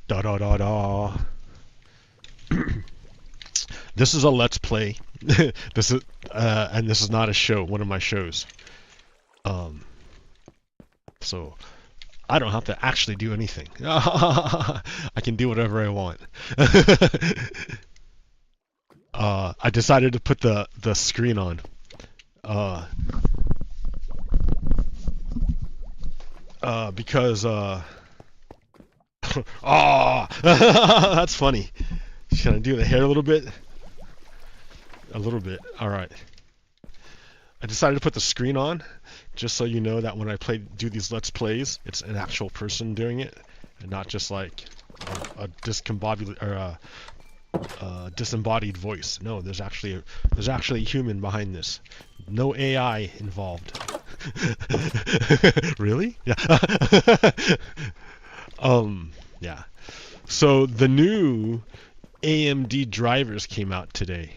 Da da da da. This is a let's play. This is and this is not a show. One of my shows. So I don't have to actually do anything. I can do whatever I want. I decided to put the screen on. Because that's funny. Should I do the hair a little bit? A little bit. All right. I decided to put the screen on just so you know that when I do these let's plays, it's an actual person doing it and not just like a disembodied voice. No, there's actually a human behind this. No AI involved. Really? Yeah. Yeah. So the new AMD drivers came out today.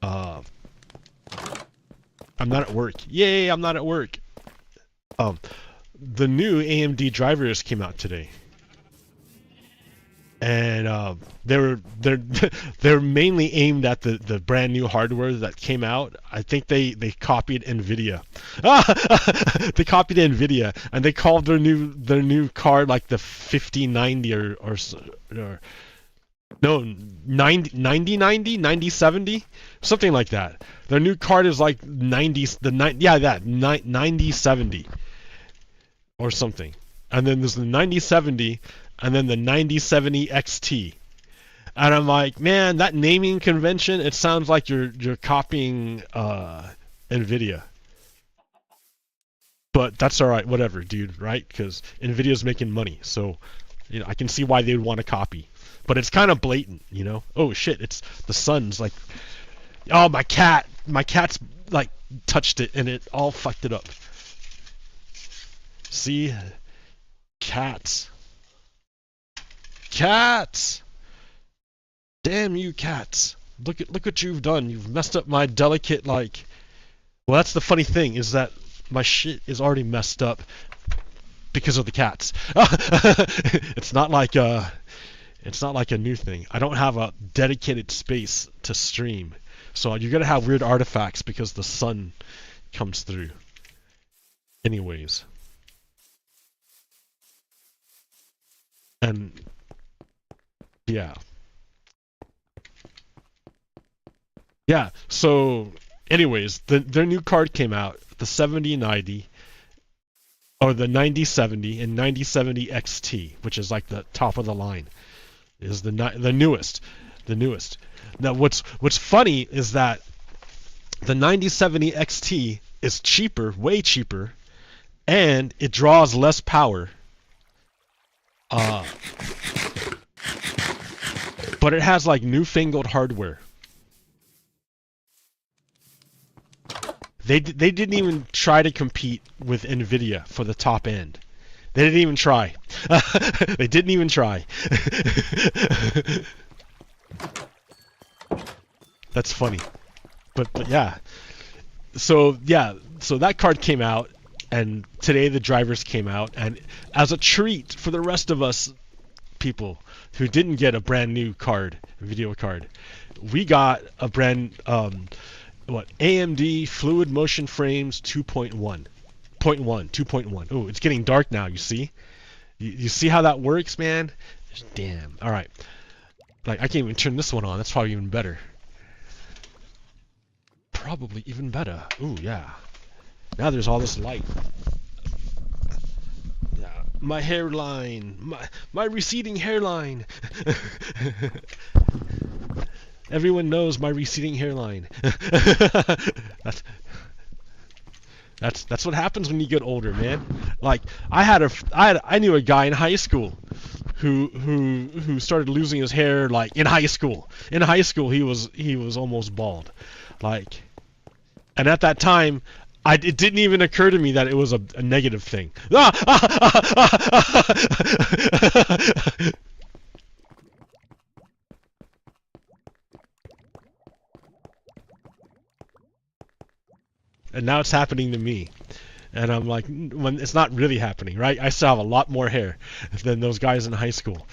I'm not at work. Yay, I'm not at work. The new AMD drivers came out today. And they're mainly aimed at the brand new hardware that came out. I think they copied NVIDIA. They copied NVIDIA and they called their new card like the 5090 or no 9070, something like that. Their new card is like 9070 or something. And then there's the 9070 and then the 9070 XT. And I'm like, man, that naming convention, it sounds like you're copying NVIDIA. But that's all right, whatever, dude, right? Because NVIDIA's making money, so you know I can see why they would want to copy. But it's kind of blatant, you know. Oh shit, it's the sun's like, oh my cat's like touched it and it all fucked it up. See, cats. Cats! Damn you cats. Look what you've done. You've messed up my delicate, like... Well, that's the funny thing, is that my shit is already messed up because of the cats. It's not like a new thing. I don't have a dedicated space to stream. So you're gonna have weird artifacts because the sun comes through. Anyways. And... yeah. Yeah, so anyways, their new card came out, the 7090 or the 9070 and 9070 XT, which is like the top of the line. Is the newest. Now what's funny is that the 9070 XT is cheaper, way cheaper, and it draws less power. But it has like newfangled hardware. They didn't even try to compete with NVIDIA for the top end. They didn't even try. They didn't even try. That's funny. But yeah. So that card came out, and today the drivers came out, and as a treat for the rest of us people who didn't get a brand new card, video card, we got a brand AMD Fluid Motion Frames 2.1. Oh, it's getting dark now, you see? You see how that works, man? Damn. All right. Like I can't even turn this one on. That's probably even better. Probably even better. Ooh, yeah. Now there's all this light. Yeah. My hairline. My receding hairline. Everyone knows my receding hairline. That's what happens when you get older, man. Like I knew a guy in high school who started losing his hair like in high school. In high school he was almost bald. Like, and at that time it didn't even occur to me that it was a negative thing. And now it's happening to me. And I'm like, when it's not really happening, right? I still have a lot more hair than those guys in high school.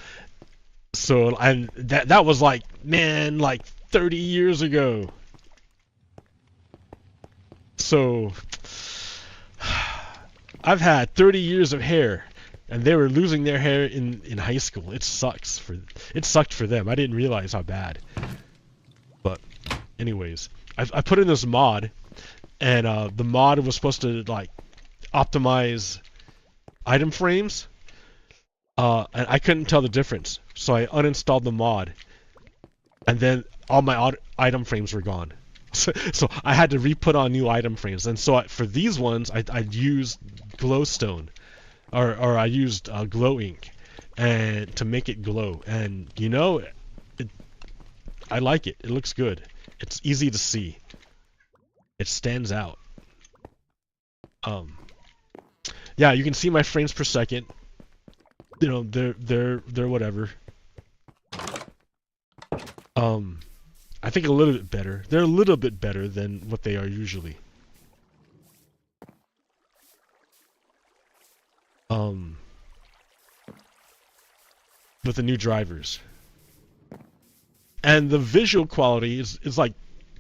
So, and that was like, man, like 30 years ago. So, I've had 30 years of hair, and they were losing their hair in high school. It sucked for them. I didn't realize how bad. But, anyways, I put in this mod, and the mod was supposed to like optimize item frames. And I couldn't tell the difference, so I uninstalled the mod, and then all my item frames were gone. So I had to re-put on new item frames, and so for these ones, I used glowstone, or I used glow ink, and to make it glow. And you know, I like it. It looks good. It's easy to see. It stands out. Yeah, you can see my frames per second. You know, they're whatever. I think a little bit better. They're a little bit better than what they are usually. With the new drivers. And the visual quality is like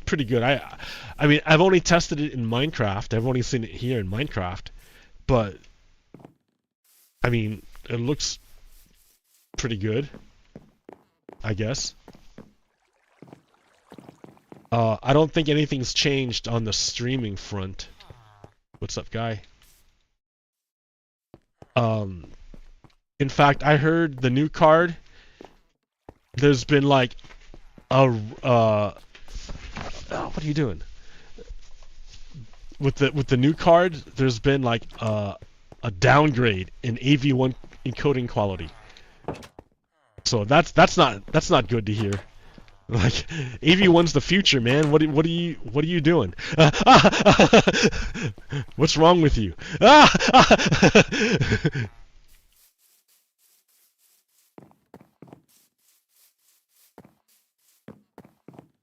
pretty good. I mean, I've only tested it in Minecraft. I've only seen it here in Minecraft, but I mean, it looks pretty good, I guess. I don't think anything's changed on the streaming front. What's up, guy? In fact, I heard the new card. There's been like a oh, what are you doing? With the new card, there's been like a downgrade in AV1 encoding quality. So that's not good to hear. Like, AV1's the future, man. What are you doing? What's wrong with you?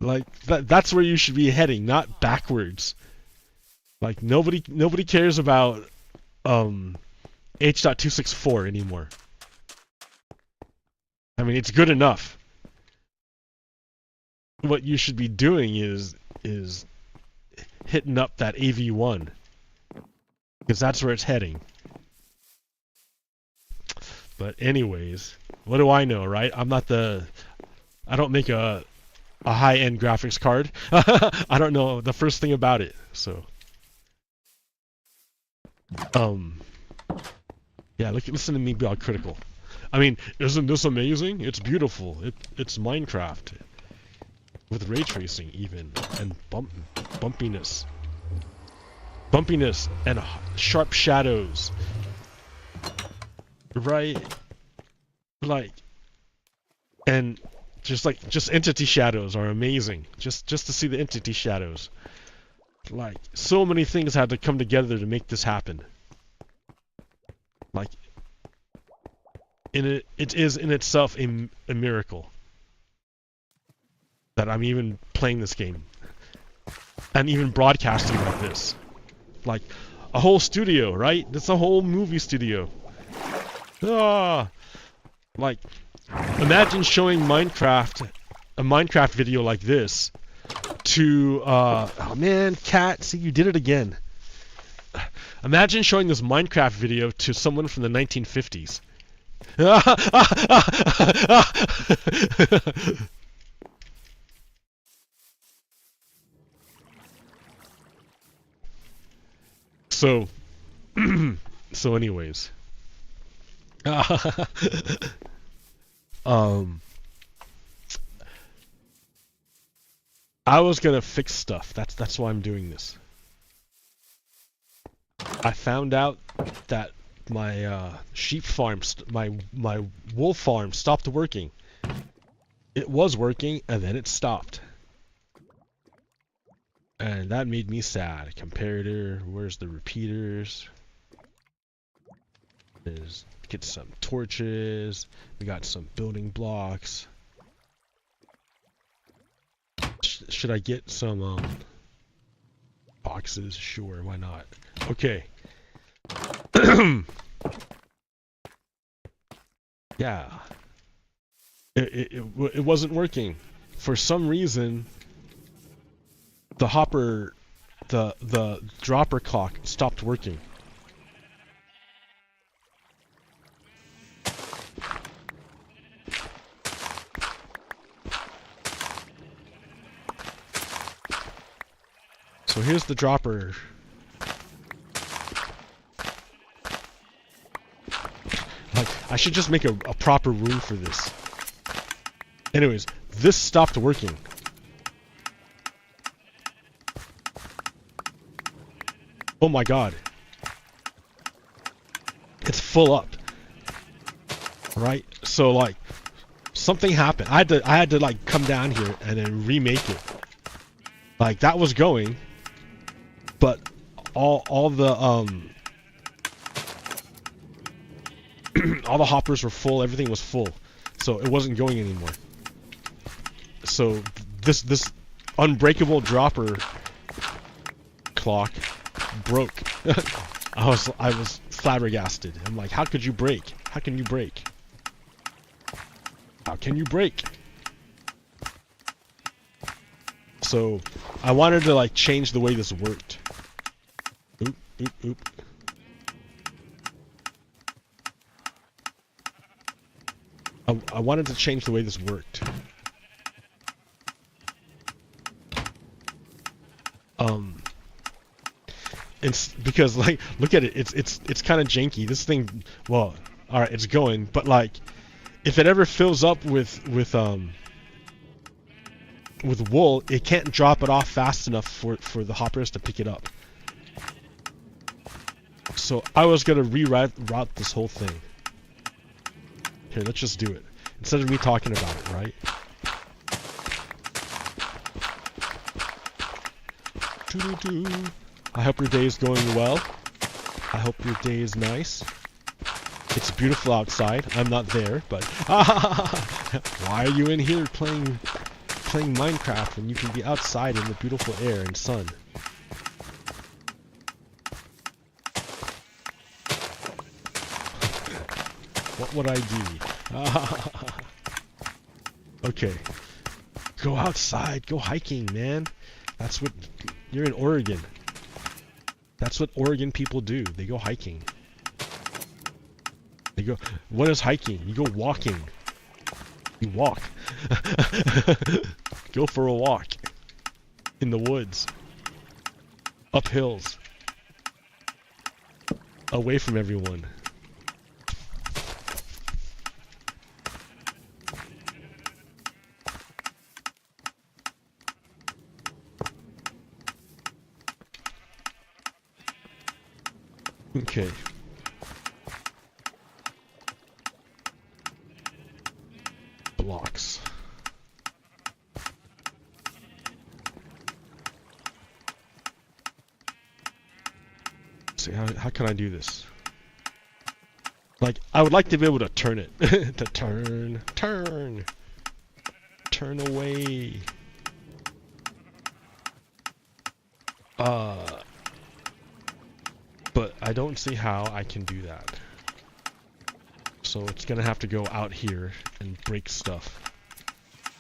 Like that's where you should be heading, not backwards. Like nobody cares about H.264 anymore. I mean, it's good enough. What you should be doing is hitting up that AV1, because that's where it's heading. But anyways, what do I know, right? I don't make a high-end graphics card. I don't know the first thing about it, so yeah, listen to me be all critical. I mean, isn't this amazing? It's beautiful. It's Minecraft. With ray tracing even, and bumpiness and sharp shadows, right? Like, and just entity shadows are amazing. Just to see the entity shadows, like so many things had to come together to make this happen. Like, it is in itself a miracle that I'm even playing this game and even broadcasting like this. Like a whole studio, right? That's a whole movie studio. Like, imagine showing a Minecraft video like this to oh man, cat, see, you did it again. Imagine showing this Minecraft video to someone from the 1950s. So, so anyways, I was gonna fix stuff. That's why I'm doing this. I found out that my sheep farm, my wool farm stopped working. It was working, and then it stopped. And that made me sad. Comparator, where's the repeaters? Let's get some torches. We got some building blocks. Should I get some boxes? Sure, why not? Okay. Yeah. It wasn't working. For some reason, the hopper, the dropper clock stopped working. So here's the dropper. Like, I should just make a proper room for this. Anyways, this stopped working. Oh my god. It's full up. Right? So like something happened. I had to like come down here and then remake it. Like that was going, but all the all the hoppers were full, everything was full. So it wasn't going anymore. So this unbreakable dropper clock broke. I was flabbergasted. I'm like, how could you break? How can you break? How can you break? So I wanted to like change the way this worked. Oop, oop, oop. I wanted to change the way this worked. It's because like look at it, it's kind of janky. This thing, well, all right, it's going, but like if it ever fills up with wool, it can't drop it off fast enough for the hoppers to pick it up. So I was gonna route this whole thing. Here, let's just do it instead of me talking about it, right? I hope your day is going well. I hope your day is nice. It's beautiful outside. I'm not there, but why are you in here playing Minecraft when you can be outside in the beautiful air and sun? What would I do? Okay. Go outside. Go hiking, man. That's what... You're in Oregon. That's what Oregon people do. They go hiking. They go... What is hiking? You go walking. You walk. Go for a walk. In the woods. Up hills. Away from everyone. Okay. Blocks. Let's see, how can I do this? Like, I would like to be able to turn it. To turn away. But I don't see how I can do that. So it's gonna have to go out here and break stuff.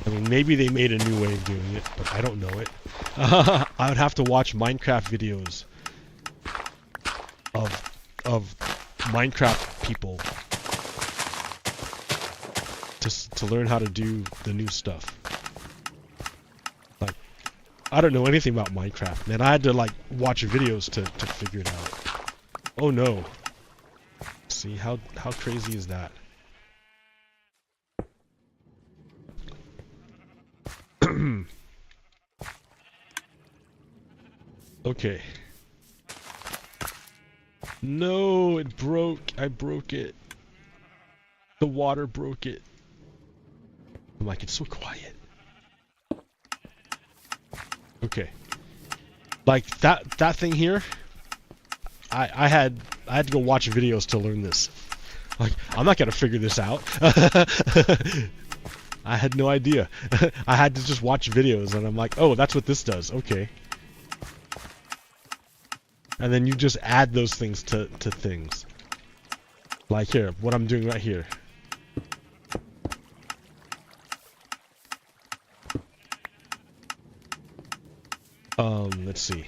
I mean, maybe they made a new way of doing it, but I don't know it. I would have to watch Minecraft videos of Minecraft people to learn how to do the new stuff. Like, I don't know anything about Minecraft, man. I had to like watch videos to figure it out. Oh no. See, how crazy is that? Okay. No, it broke. I broke it. The water broke it. I'm like, it's so quiet. Okay. Like that thing here, I had to go watch videos to learn this. Like, I'm not gonna figure this out. I had no idea. I had to just watch videos and I'm like, oh, that's what this does. Okay. And then you just add those things to things. Like here, what I'm doing right here. Let's see.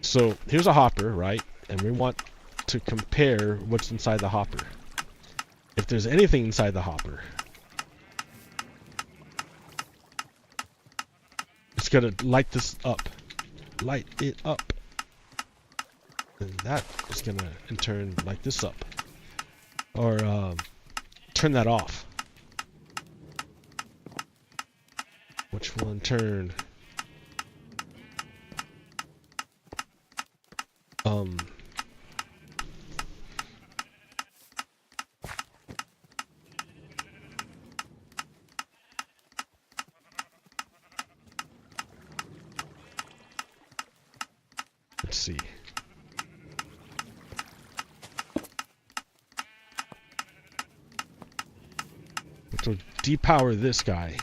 So here's a hopper, right? And we want to compare what's inside the hopper. If there's anything inside the hopper, it's gonna light this up. Light it up. And that is gonna in turn light this up. Or turn that off. Which will in turn let's see. Which will depower this guy.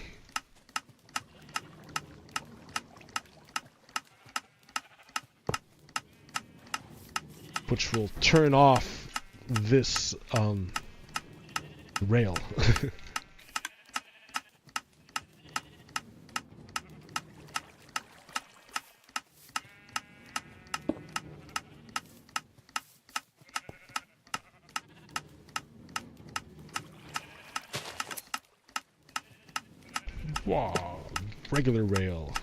Which will turn off this rail. Wow, regular rail.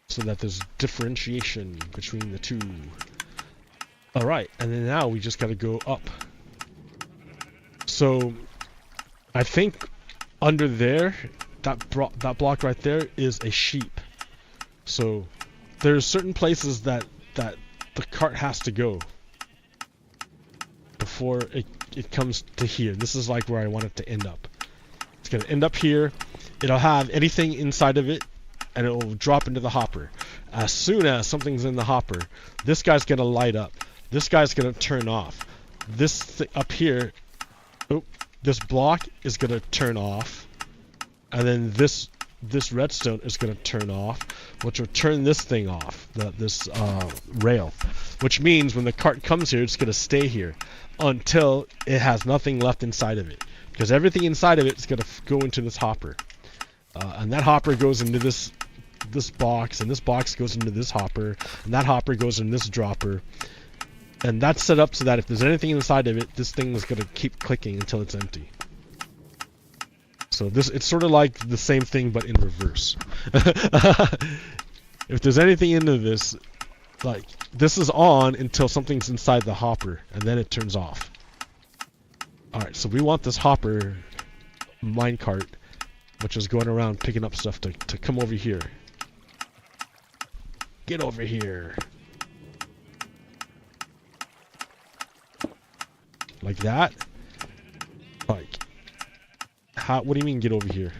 So that there's differentiation between the two. Alright, and then now we just gotta go up. So, I think under there, that block right there is a sheep. So, there's certain places that the cart has to go before it comes to here. This is like where I want it to end up. It's gonna end up here. It'll have anything inside of it, and it will drop into the hopper. As soon as something's in the hopper, this guy's gonna light up. This guy's gonna turn off. This up here, this block is gonna turn off, and then this redstone is gonna turn off, which will turn this thing off, this rail. Which means when the cart comes here, it's gonna stay here until it has nothing left inside of it, because everything inside of it is gonna go into this hopper, and that hopper goes into this box, and this box goes into this hopper, and that hopper goes in this dropper. And that's set up so that if there's anything inside of it, this thing is going to keep clicking until it's empty. So it's sort of like the same thing but in reverse. If there's anything into this, like, this is on until something's inside the hopper, and then it turns off. Alright, so we want this hopper minecart, which is going around picking up stuff, to come over here. Get over here. Like that? Like, how? What do you mean get over here?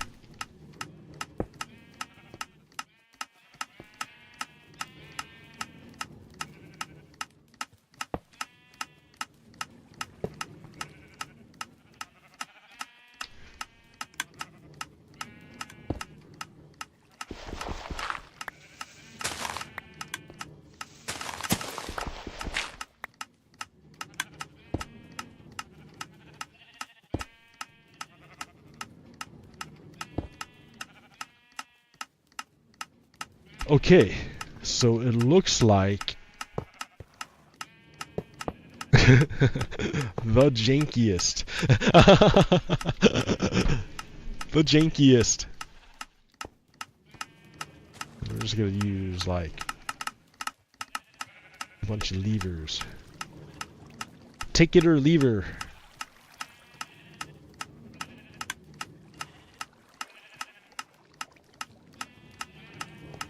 Okay, so it looks like the jankiest. The jankiest. We're just gonna use like a bunch of levers. Take it or lever.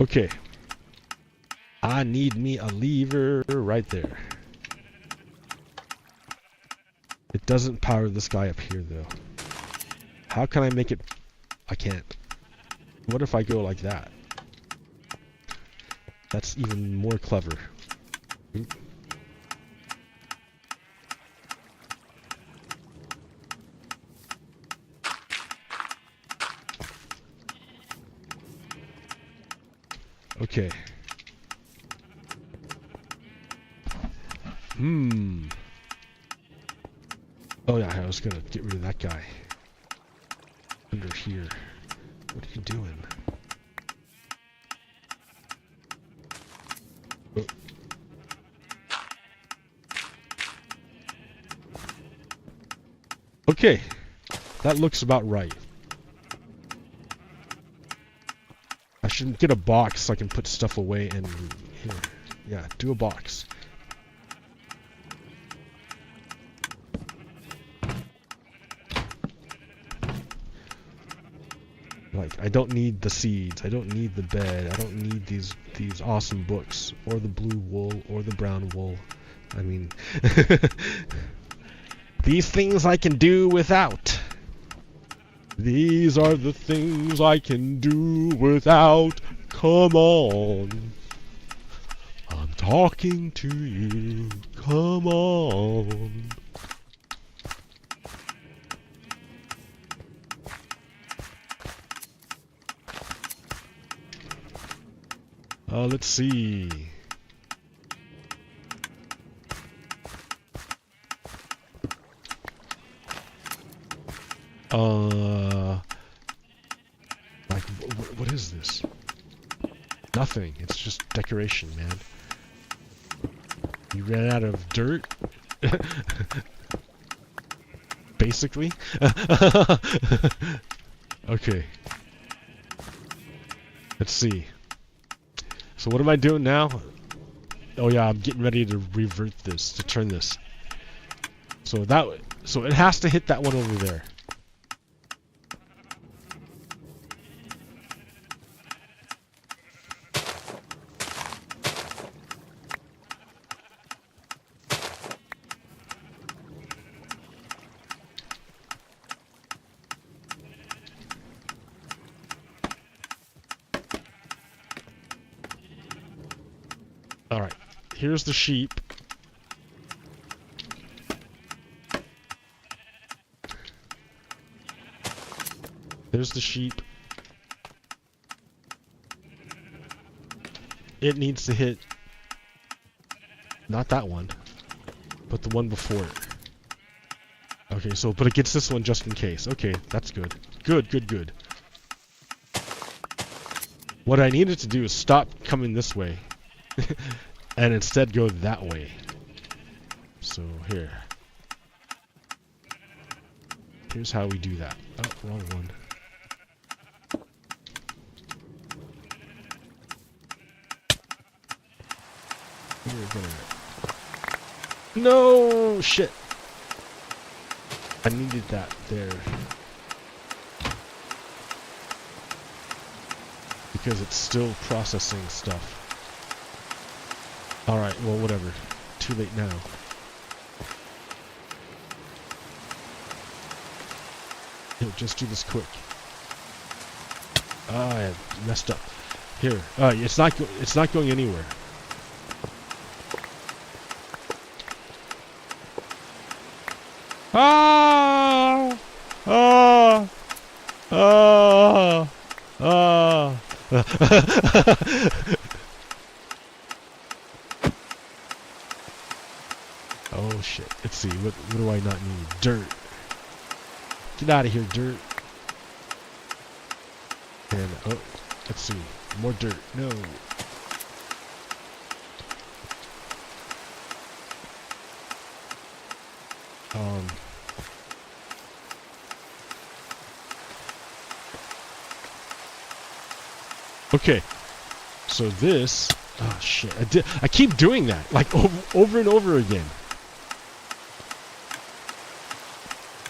Okay, I need me a lever right there. It doesn't power this guy up here though. How can I make it? I can't. What if I go like that? That's even more clever. Oop. Okay. Oh yeah, I was gonna get rid of that guy. Under here. What are you doing? Oh. Okay, that looks about right. I should get a box so I can put stuff away and here. Yeah, do a box. Like, I don't need the seeds, I don't need the bed, I don't need these awesome books, or the blue wool, or the brown wool. I mean, these things I can do without. These are the things I can do without. Come on. I'm talking to you. Come on. Let's see. Like, what is this? Nothing. It's just decoration, man. You ran out of dirt? Basically? Okay. Let's see. So what am I doing now? Oh yeah, I'm getting ready to revert this, to turn this. So it has to hit that one over there. Alright, here's the sheep. There's the sheep. It needs to hit not that one, but the one before it. Okay, so but it gets this one just in case. Okay, that's good. Good. What I needed to do is stop coming this way. And instead go that way. So here. Here's how we do that. Oh, wrong one. No shit. I needed that there. Because it's still processing stuff. Alright, well, whatever. Too late now. Here, just do this quick. Ah, I messed up. Here. It's not going anywhere. Ah! Ah! Ah! Ah! Oh shit. Let's see. What do I not need? Dirt. Get out of here, dirt. And oh, let's see. More dirt. No. Okay. So this. Oh shit. I keep doing that, like over and over again.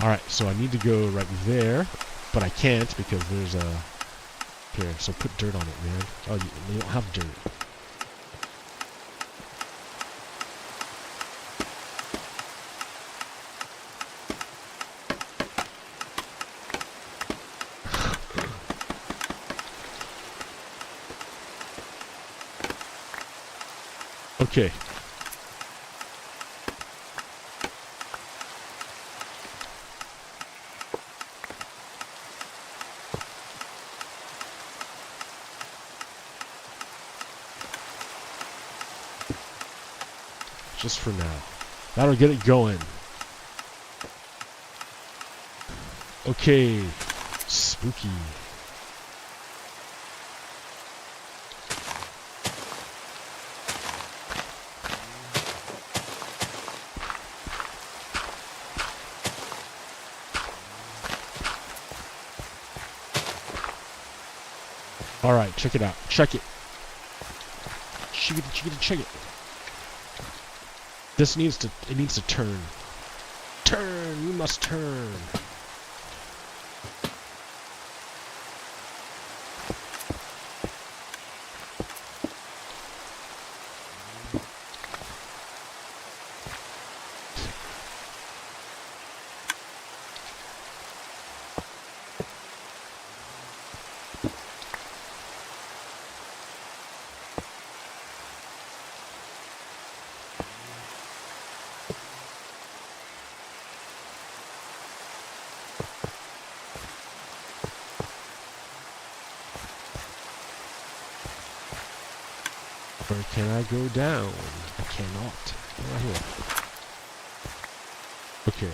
Alright, so I need to go right there, but I can't because there's a... Here, so put dirt on it, man. Oh, you don't have dirt. Okay. Just for now. That'll get it going. Okay. Spooky. Alright, check it out. Check it. Check it, check it. This needs to, it needs to turn. Turn! You must turn! Where can I go down? I cannot. Right here. Okay.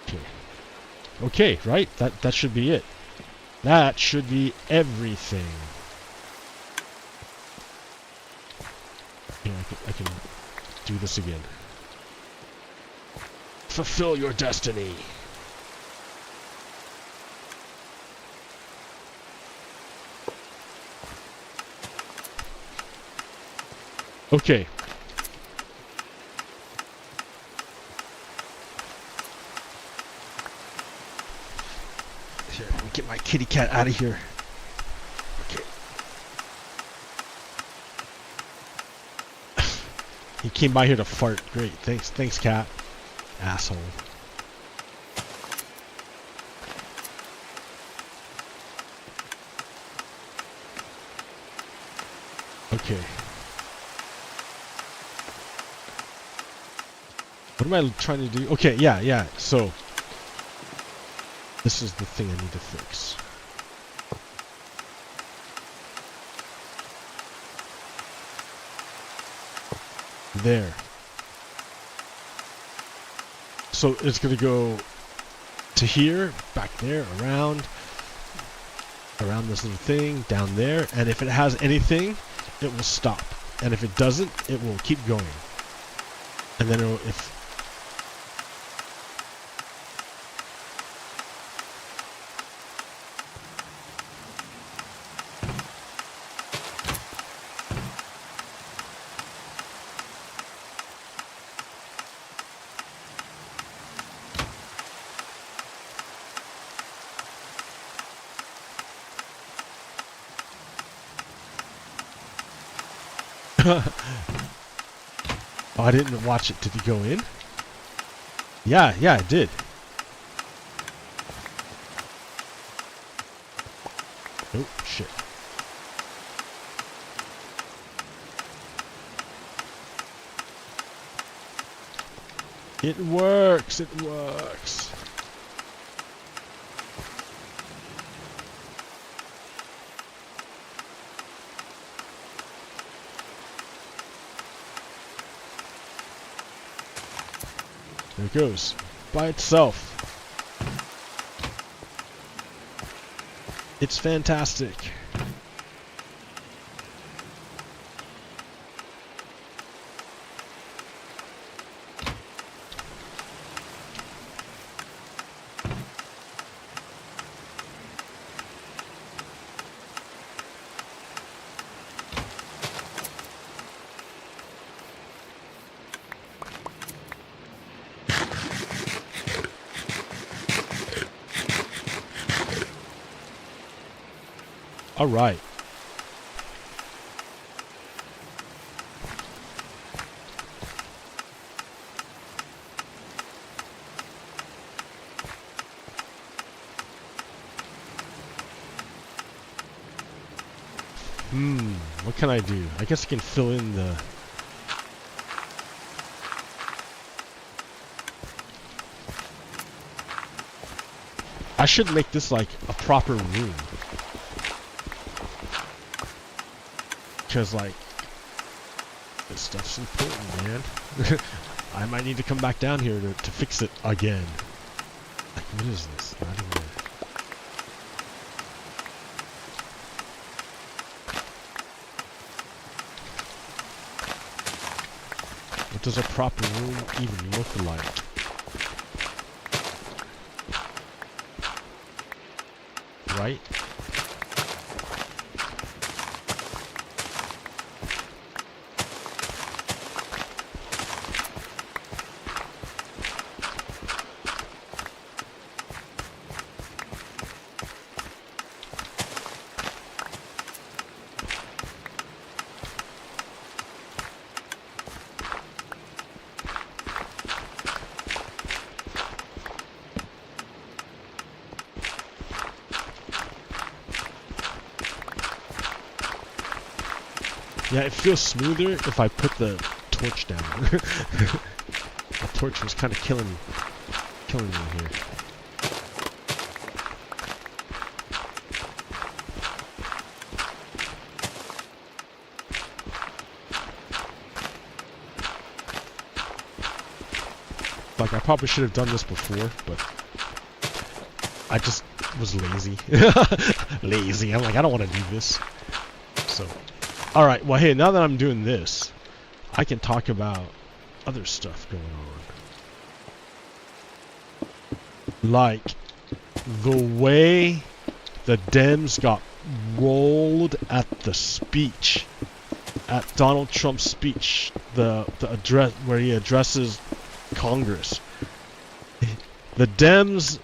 Okay. Okay, right? That should be it. That should be everything. Yeah, I can do this again. Fulfill your destiny. Okay. Here, let me get my kitty cat out of here. Okay. He came by here to fart. Great. Thanks, cat. Asshole. Okay. What am I trying to do? Okay, yeah. So, this is the thing I need to fix. There. So, it's going to go to here, back there, around this little thing, down there. And if it has anything, it will stop. And if it doesn't, it will keep going. And then if oh, I didn't watch it. Did it go in? Yeah, it did. Oh, shit. It works. It works. There it goes. By itself. It's fantastic. All right. What can I do? I guess I can fill in the... I should make this like a proper room. Because, like, this stuff's important, man. I might need to come back down here to fix it again. Like, what is this? Not even... What does a proper room even look like? Right? Yeah, it feels smoother if I put the torch down. The torch was kind of killing me here. Like, I probably should have done this before, but I just was lazy. Lazy. I'm like, I don't want to do this. So... Alright, well hey, now that I'm doing this, I can talk about other stuff going on. Like, the way the Dems got rolled at the speech, at Donald Trump's speech, the address, where he addresses Congress. The Dems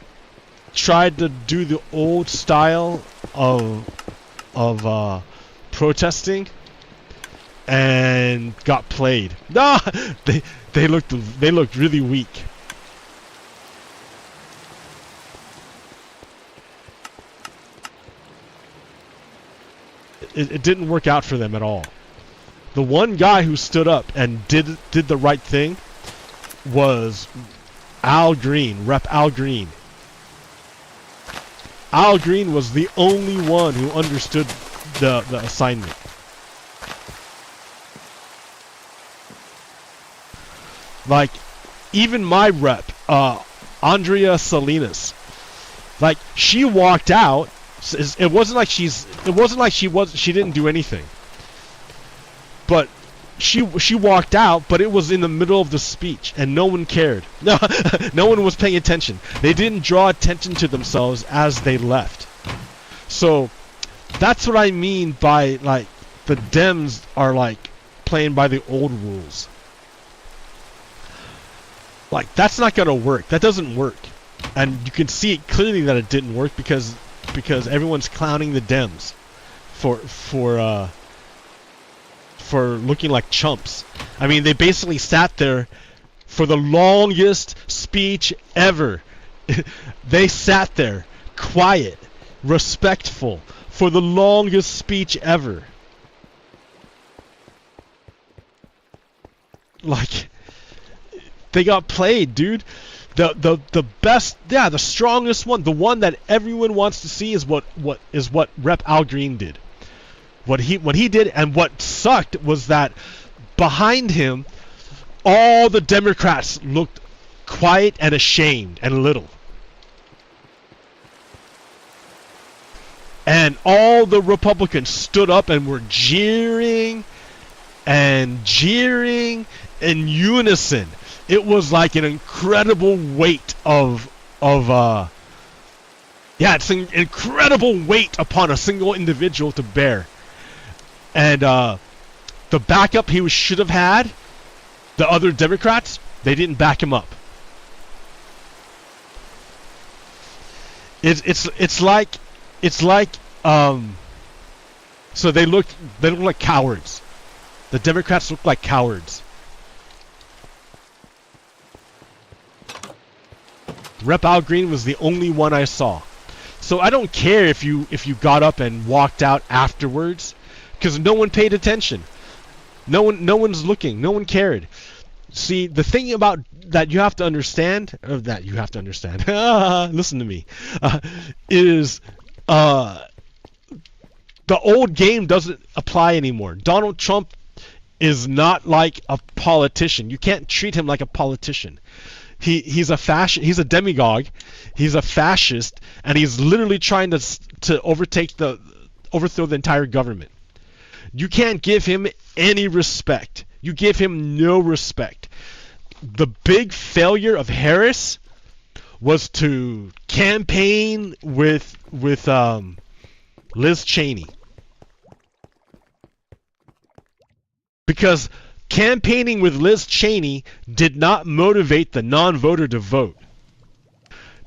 tried to do the old style of protesting, and got played. No, they looked really weak. It didn't work out for them at all. The one guy who stood up and did the right thing was Al Green, Rep. Al Green. Al Green was the only one who understood the assignment. Like, even my rep, Andrea Salinas, like, she walked out. It wasn't like she didn't do anything. But she walked out, but it was in the middle of the speech, and no one cared. No, no one was paying attention. They didn't draw attention to themselves as they left. So that's what I mean by, like, the Dems are like playing by the old rules. Like, that's not gonna work. That doesn't work, and you can see it clearly that it didn't work because everyone's clowning the Dems for looking like chumps. I mean, they basically sat there for the longest speech ever. They sat there, quiet, respectful, for the longest speech ever. Like, they got played, dude. The best, yeah, the strongest one, the one that everyone wants to see is what Rep. Al Green did. What he did, and what sucked was that behind him, all the Democrats looked quiet and ashamed and little. And all the Republicans stood up and were jeering in unison. It was like an incredible weight it's an incredible weight upon a single individual to bear. And the backup he should have had, the other Democrats, they didn't back him up. It's like so they look like cowards. The Democrats look like cowards. Rep. Al Green was the only one I saw. So I don't care if you got up and walked out afterwards, because no one paid attention. No one's looking. No one cared. See, the thing about that you have to understand, listen to me, is the old game doesn't apply anymore. Donald Trump is not like a politician. You can't treat him like a politician. He's a fascist. He's a demagogue. He's a fascist, and he's literally trying to overthrow the entire government. You can't give him any respect. You give him no respect. The big failure of Harris was to campaign with Liz Cheney. Because campaigning with Liz Cheney did not motivate the non-voter to vote.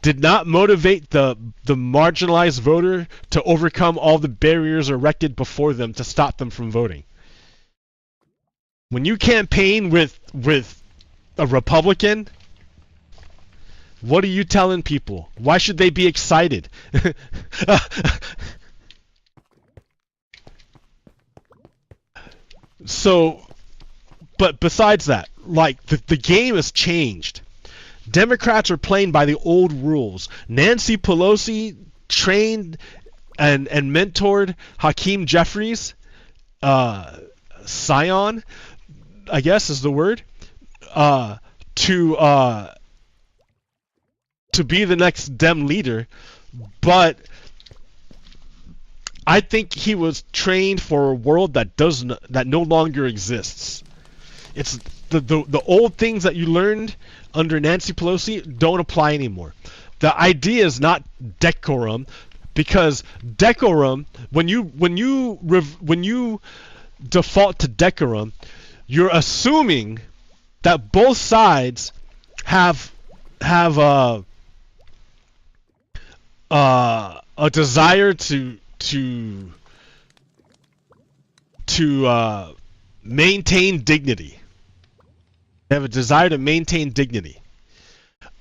Did not motivate the marginalized voter to overcome all the barriers erected before them to stop them from voting. When you campaign with a Republican, what are you telling people? Why should they be excited? So, but besides that, like, the game has changed. Democrats are playing by the old rules. Nancy Pelosi trained and mentored Hakeem Jeffries, Scion, I guess is the word, to be the next Dem leader, but I think he was trained for a world that no longer exists. It's the old things that you learned under Nancy Pelosi don't apply anymore. The idea is not decorum, because decorum, when you default to decorum, you're assuming that both sides have a desire to maintain dignity. They have a desire to maintain dignity.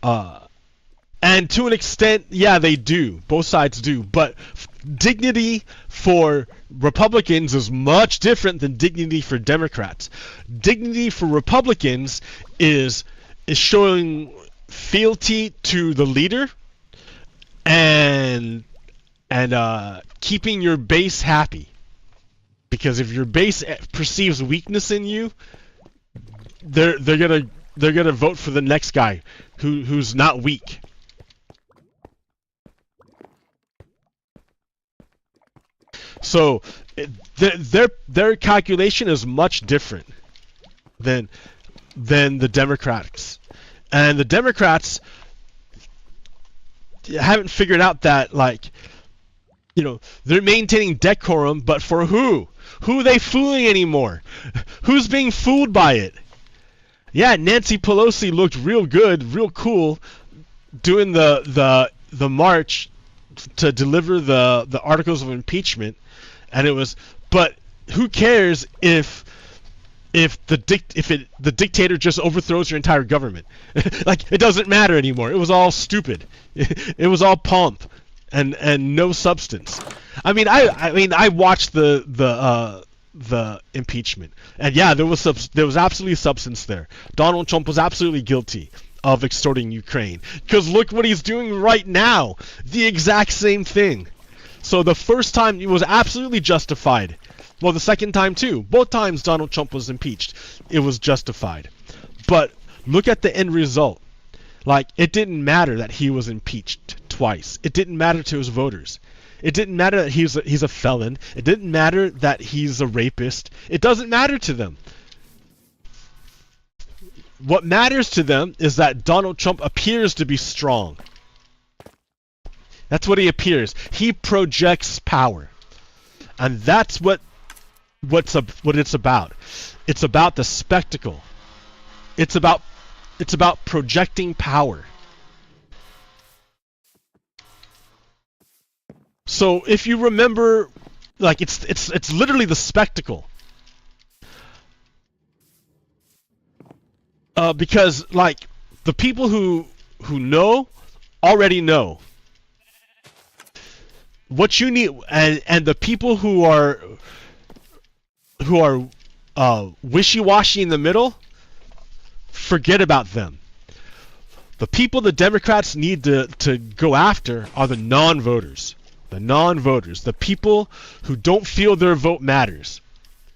And to an extent, yeah, they do. Both sides do. But dignity for Republicans is much different than dignity for Democrats. Dignity for Republicans is showing fealty to the leader and keeping your base happy. Because if your base perceives weakness in you, they're gonna vote for the next guy who's not weak. So their calculation is much different than the Democrats, and the Democrats haven't figured out that, like, they're maintaining decorum, but for who? Who are they fooling anymore? Who's being fooled by it? Yeah, Nancy Pelosi looked real good, real cool, doing the march to deliver the articles of impeachment, and it was. But who cares if the dictator just overthrows your entire government? Like, it doesn't matter anymore. It was all stupid. It was all pomp and no substance. I mean, I watched the impeachment, and yeah, there was absolutely substance there. Donald Trump was absolutely guilty of extorting Ukraine, because look what he's doing right now, the exact same thing. So the first time it was absolutely justified. Well, the second time too. Both times Donald Trump was impeached, it was justified. But look at the end result. Like, it didn't matter that he was impeached twice. It didn't matter to his voters. It didn't matter that he's a felon. It didn't matter that he's a rapist. It doesn't matter to them. What matters to them is that Donald Trump appears to be strong. That's what he appears. He projects power. And that's what it's about. It's about the spectacle. It's about projecting power. So if you remember, like, it's literally the spectacle. Because, like, the people who know already know. What you need, and the people who are wishy-washy in the middle, forget about them. The people the Democrats need to go after are the non-voters. The non-voters. The people who don't feel their vote matters.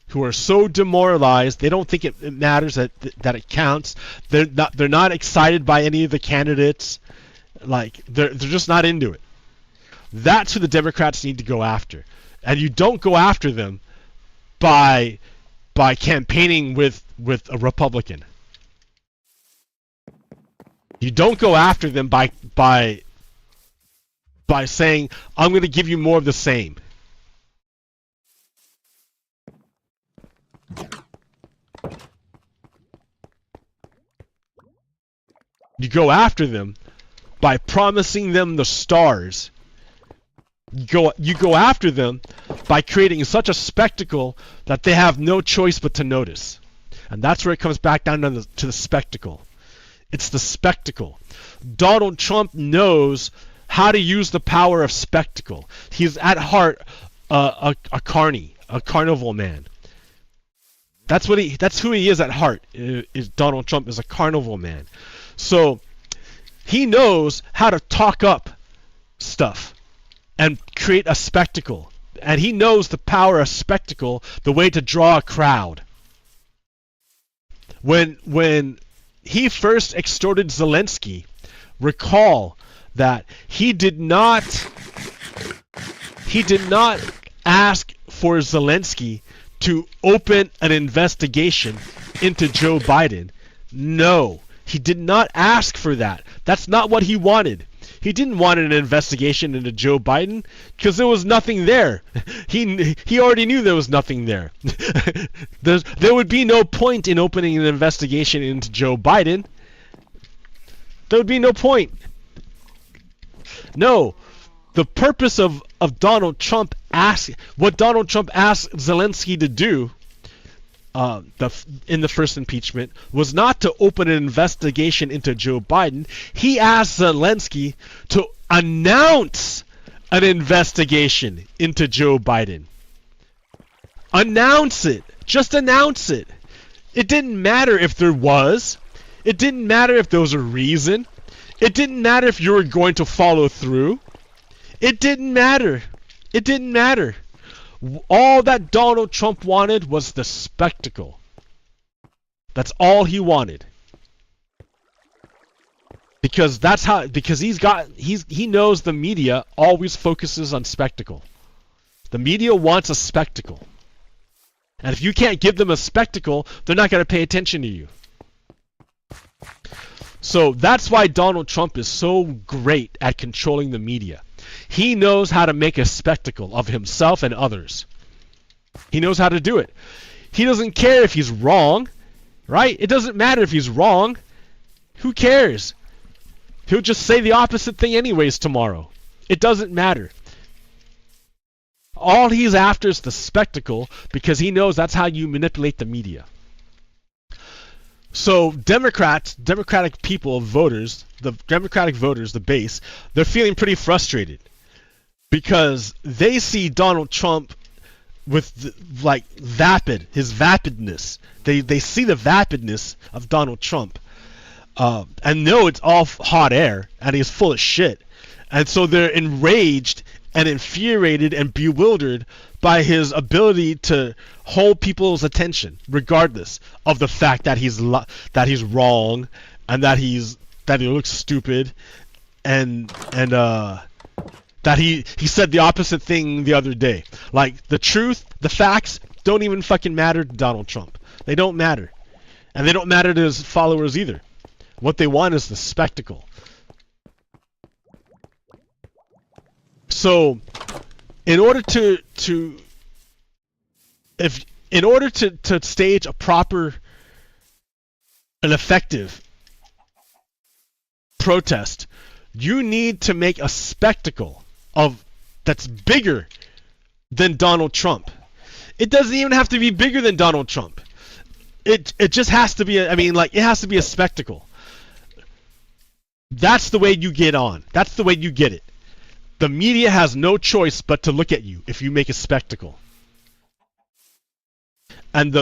who are so demoralized, they don't think it matters, that it counts. They're not excited by any of the candidates. Like, they're just not into it. That's who the Democrats need to go after. And you don't go after them by campaigning with a Republican. You don't go after them by saying, I'm going to give you more of the same. You go after them by promising them the stars. You go after them by creating such a spectacle that they have no choice but to notice. And that's where it comes back down to the spectacle. It's the spectacle. Donald Trump knows how to use the power of spectacle. He's at heart a carnival man. That's who he is at heart. Is Donald Trump is a carnival man. So he knows how to talk up stuff and create a spectacle. And he knows the power of spectacle, the way to draw a crowd. When he first extorted Zelensky, recall that he did not ask for Zelensky to open an investigation into Joe Biden. No, he did not ask for that. That's not what he wanted. He didn't want an investigation into Joe Biden because there was nothing there. He already knew there was nothing there. There would be no point in opening an investigation into Joe Biden. There would be no point. No, the purpose of Donald Trump what Donald Trump asked Zelensky to do in the first impeachment was not to open an investigation into Joe Biden. He asked Zelensky to announce an investigation into Joe Biden. Announce it. Just announce it. It didn't matter if there was. It didn't matter if there was a reason. It didn't matter if you were going to follow through. It didn't matter. It didn't matter. All that Donald Trump wanted was the spectacle. That's all he wanted. Because he knows the media always focuses on spectacle. The media wants a spectacle. And if you can't give them a spectacle, they're not going to pay attention to you. So that's why Donald Trump is so great at controlling the media. He knows how to make a spectacle of himself and others. He knows how to do it. He doesn't care if he's wrong, right? It doesn't matter if he's wrong. Who cares? He'll just say the opposite thing anyways tomorrow. It doesn't matter. All he's after is the spectacle because he knows that's how you manipulate the media. So Democratic people, voters, the Democratic voters, the base, they're feeling pretty frustrated because they see Donald Trump with his vapidness. They see the vapidness of Donald Trump and know it's all hot air and he's full of shit. And so they're enraged and infuriated and bewildered by his ability to hold people's attention, regardless of the fact that he's wrong and that he looks stupid, and that he said the opposite thing the other day. Like, the truth, the facts don't even fucking matter to Donald Trump. They don't matter, and they don't matter to his followers either. What they want is the spectacle. So, in order to stage a proper and effective protest, you need to make a spectacle that's bigger than Donald Trump. It doesn't even have to be bigger than Donald Trump. It just has to be it has to be a spectacle. That's the way you get on. That's the way you get it. The media has no choice but to look at you if you make a spectacle. And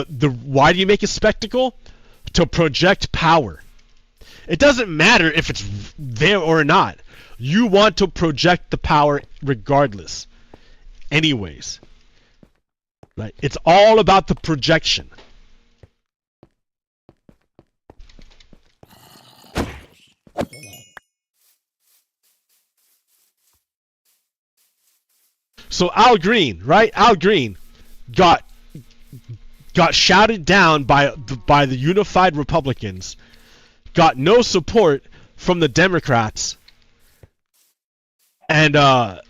why do you make a spectacle? To project power. It doesn't matter if it's there or not. You want to project the power regardless. Anyways. Right? It's all about the projection. So Al Green, right? Al Green got shouted down by the unified Republicans, got no support from the Democrats, and got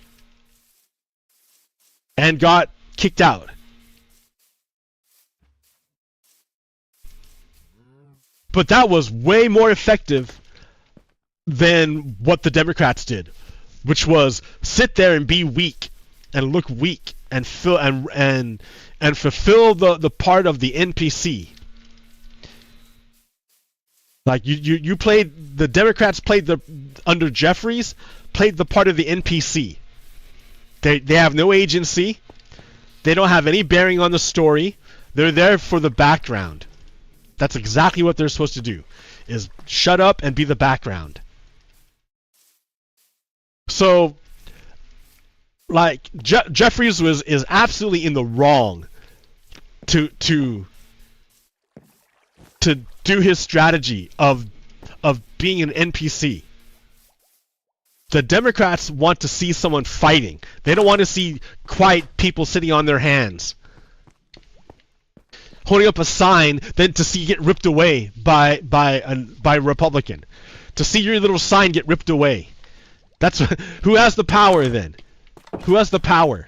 kicked out. But that was way more effective than what the Democrats did, which was sit there and be weak and look weak and fulfill the part of the NPC. Like you played, the Democrats played under Jeffries, played the part of the NPC. They have no agency. They don't have any bearing on the story. They're there for the background. That's exactly what they're supposed to do, is shut up and be the background. So, like, Jeffries is absolutely in the wrong to do his strategy of being an NPC. The Democrats want to see someone fighting. They don't want to see quiet people sitting on their hands, holding up a sign, then to see get ripped away by a Republican. To see your little sign get ripped away. That's who has the power then? Who has the power?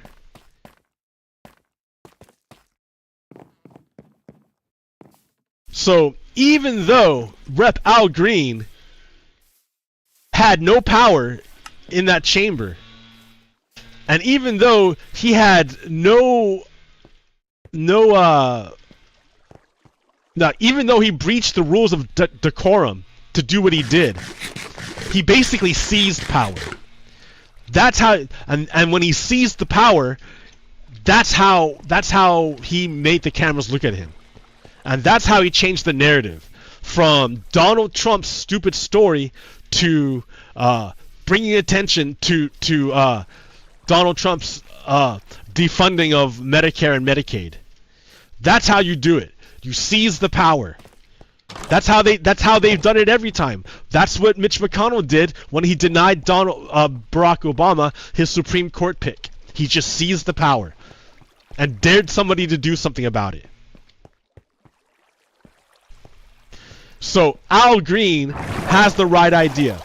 So even though Rep. Al Green had no power in that chamber, and even though he had even though he breached the rules of decorum to do what he did, he basically seized power. That's how, and when he seized the power, that's how he made the cameras look at him, and that's how he changed the narrative from Donald Trump's stupid story to bringing attention to Donald Trump's defunding of Medicare and Medicaid. That's how you do it. You seize the power. That's how they've done it every time. That's what Mitch McConnell did when he denied Barack Obama his Supreme Court pick. He just seized the power and dared somebody to do something about it. So Al Green has the right idea.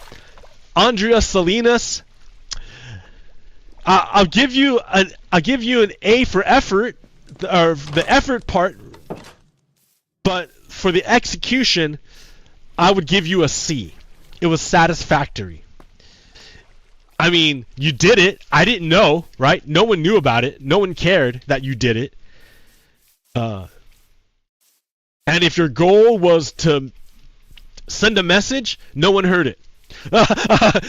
Andrea Salinas, I'll give you an A for effort, or the effort part, but for the execution, I would give you a C. It was satisfactory. I mean, you did it. I didn't know, right? No one knew about it. No one cared that you did it. And if your goal was to send a message, no one heard it.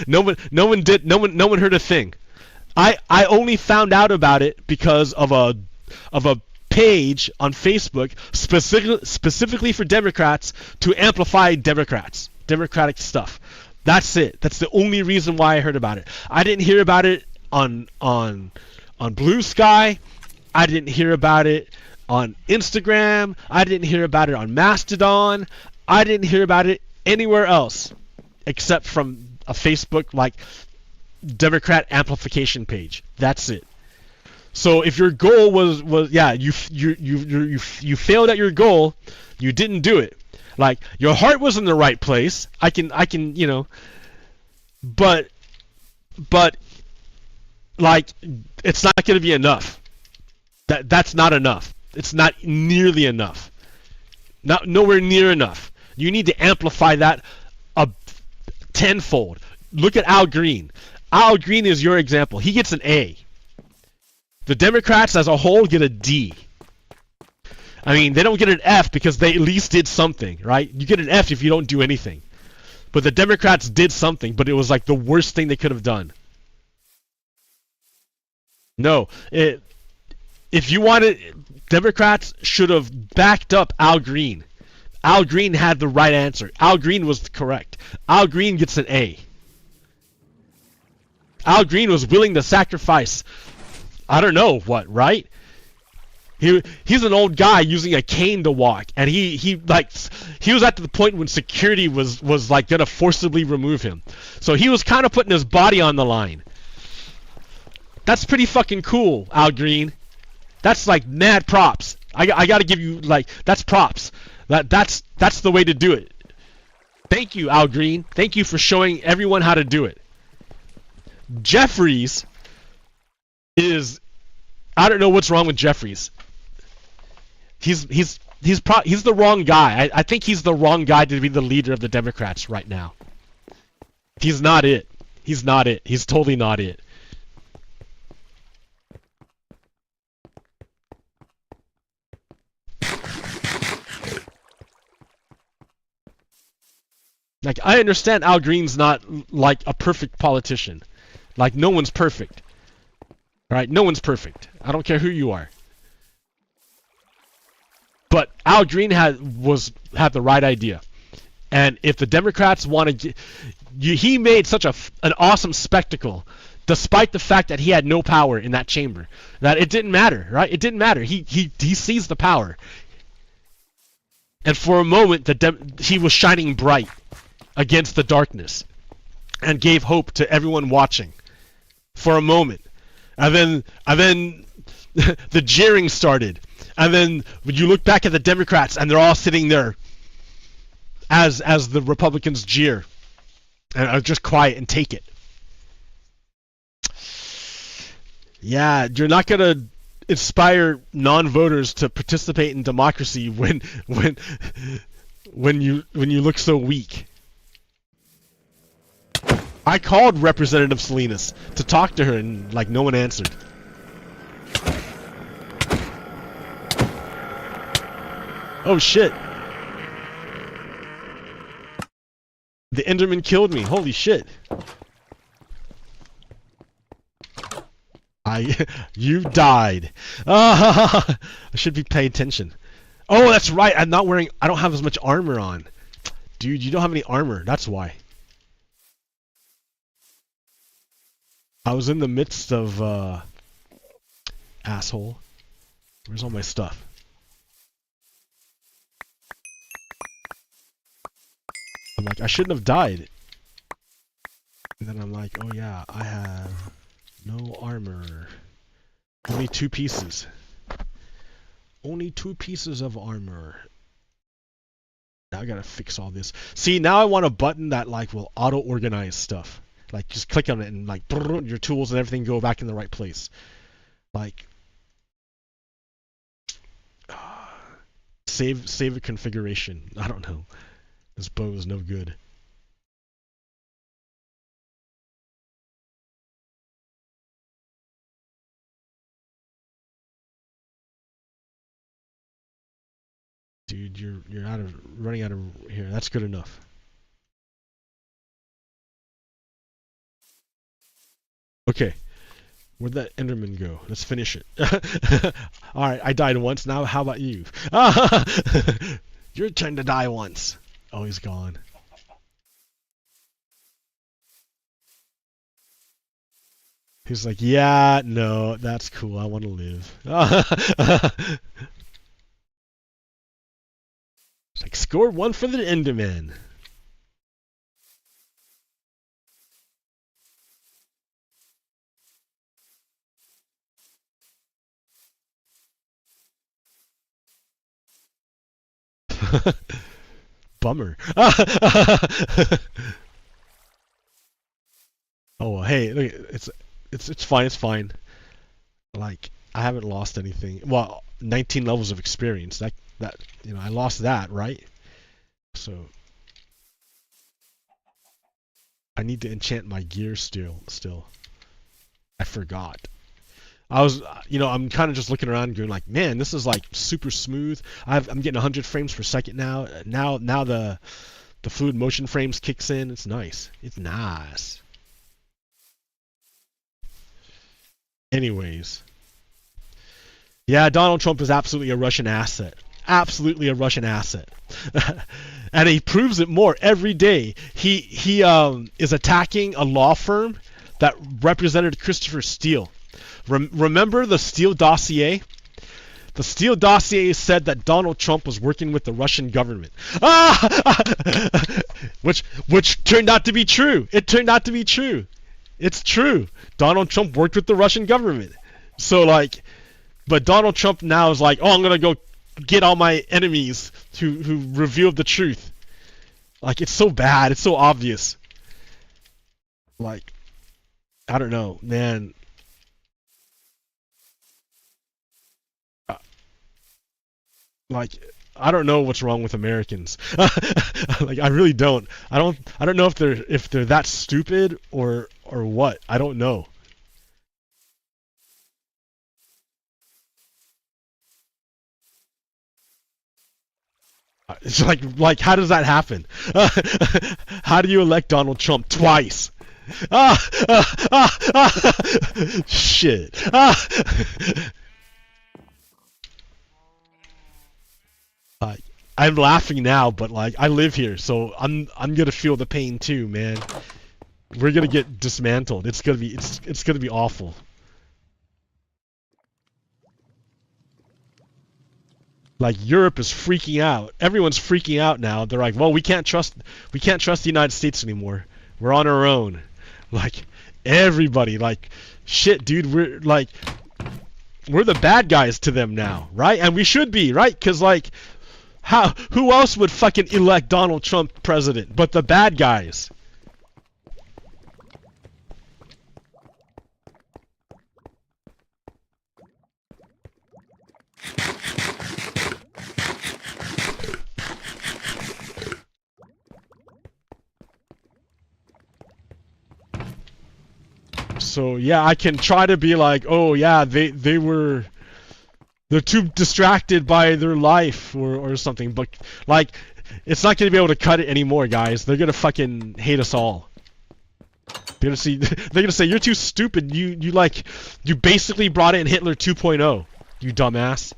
No one heard a thing. I only found out about it because of a page on Facebook specifically for Democrats to amplify Democratic stuff. That's it. That's the only reason why I heard about it. I didn't hear about it on Blue Sky. I didn't hear about it on Instagram. I didn't hear about it on Mastodon. I didn't hear about it anywhere else except from a Facebook like Democrat amplification page. That's it. So if your goal was yeah, you failed at your goal, you didn't do it. Like, your heart was in the right place. I can, you know, but like, it's not going to be enough. That's not enough. It's not nearly enough. Nowhere near enough. You need to amplify that tenfold. Look at Al Green. Al Green is your example. He gets an A. The Democrats as a whole get a D. I mean, they don't get an F because they at least did something, right? You get an F if you don't do anything. But the Democrats did something, but it was like the worst thing they could have done. No, if you wanted, Democrats should have backed up Al Green. Al Green had the right answer. Al Green was correct. Al Green gets an A. Al Green was willing to sacrifice, I don't know what, right? He's an old guy using a cane to walk, and he was at the point when security was like gonna forcibly remove him. So he was kind of putting his body on the line. That's pretty fucking cool, Al Green. That's like mad props. I gotta give you like that's props. That's the way to do it. Thank you, Al Green. Thank you for showing everyone how to do it. Jeffries is I don't know what's wrong with Jeffries. He's the wrong guy. I think he's the wrong guy to be the leader of the Democrats right now. He's not it. He's not it. He's totally not it. Like, I understand Al Green's not like a perfect politician. Like, no one's perfect. Right? No one's perfect. I don't care who you are. But Al Green had the right idea. And if the Democrats want to he made such an awesome spectacle despite the fact that he had no power in that chamber that it didn't matter, right? It didn't matter. He seized the power. And for a moment he was shining bright against the darkness and gave hope to everyone watching for a moment. And then the jeering started. And then when you look back at the Democrats and they're all sitting there as the Republicans jeer and are just quiet and take it. Yeah, you're not going to inspire non-voters to participate in democracy when you look so weak. I called Representative Salinas to talk to her and like no one answered. Oh shit. The Enderman killed me. Holy shit. You died. I should be paying attention. Oh, that's right. I don't have as much armor on. Dude, you don't have any armor. That's why. I was in the midst of, asshole. Where's all my stuff? I'm like, I shouldn't have died. And then I'm like, oh yeah, I have no armor. Only 2 pieces. Only 2 pieces of armor. Now I gotta fix all this. See, now I want a button that like will auto-organize stuff. Like, just click on it and like, brrr, your tools and everything go back in the right place. Like, save a configuration. I don't know. This bow is no good. Dude, you're running out of here. That's good enough. Okay. Where'd that Enderman go? Let's finish it. Alright, I died once. Now how about you? Your turn to die once. Oh, he's gone. He's like, yeah, no, that's cool. I want to live. Like, score 1 for the Enderman. Bummer. Oh, hey, look, it's fine. It's fine. Like, I haven't lost anything. Well, 19 levels of experience. That I lost that, right? So I need to enchant my gear still. I forgot. I was, I'm kind of just looking around going like, man, this is like super smooth. I'm getting 100 frames per second now. Now the fluid motion frames kicks in. It's nice. It's nice. Anyways. Yeah, Donald Trump is absolutely a Russian asset. Absolutely a Russian asset. And he proves it more every day. He is attacking a law firm that represented Christopher Steele. Remember the Steele dossier? The Steele dossier said that Donald Trump was working with the Russian government. Ah! which turned out to be true. It turned out to be true. It's true. Donald Trump worked with the Russian government. So like, but Donald Trump now is like, oh, I'm gonna go get all my enemies who revealed the truth. Like, it's so bad. It's so obvious. Like, I don't know, man. Like, I don't know what's wrong with Americans. Like, I really don't. I don't know if they're that stupid or what. I don't know. It's like how does that happen? How do you elect Donald Trump twice? Shit. I'm laughing now, but like I live here, so I'm gonna feel the pain too, man. We're gonna get dismantled. It's gonna be awful. Like Europe is freaking out. Everyone's freaking out now. They're like, well, we can't trust the United States anymore. We're on our own. Like everybody, like shit, dude. We're the bad guys to them now, right? And we should be, right? Cause like, who else would fucking elect Donald Trump president but the bad guys? So yeah, I can try to be like, oh yeah, they're too distracted by their life or something, but like, it's not gonna be able to cut it anymore, guys. They're gonna fucking hate us all. They're gonna say you're too stupid. You basically brought in Hitler 2.0. You dumbass.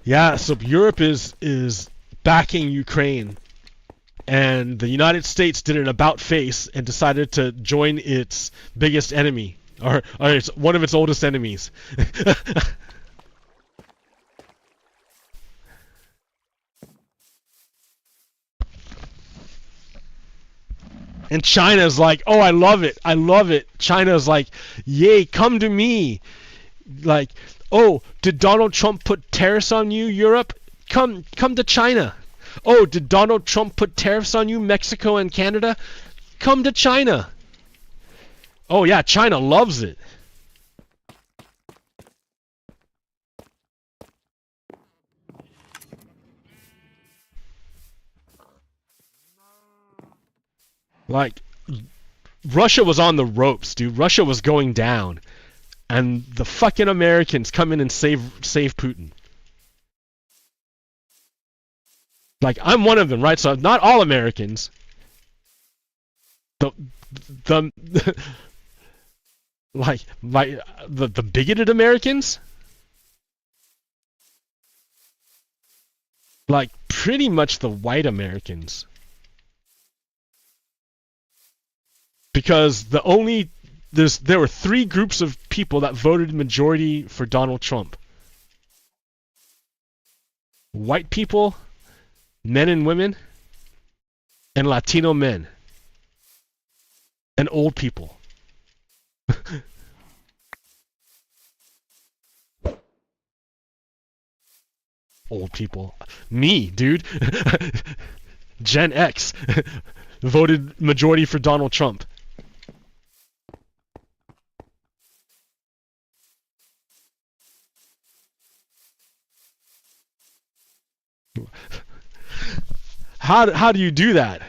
Yeah, so Europe is backing Ukraine, and the United States did an about face and decided to join its biggest enemy, or it's one of its oldest enemies. And China's like, oh, I love it, I love it. China's like, yay, come to me. Like, oh, did Donald Trump put tariffs on you, Europe? Come to China. Oh, did Donald Trump put tariffs on you, Mexico and Canada? Come to China. Oh yeah, China loves it. Like, Russia was on the ropes, dude. Russia was going down. And the fucking Americans come in and save Putin. Like, I'm one of them, right? So not all Americans. The bigoted Americans? Like, pretty much the white Americans. Because there were three groups of people that voted majority for Donald Trump. White people, men and women, and Latino men. And old people. Old people. Me, dude. Gen X voted majority for Donald Trump. How do you do that?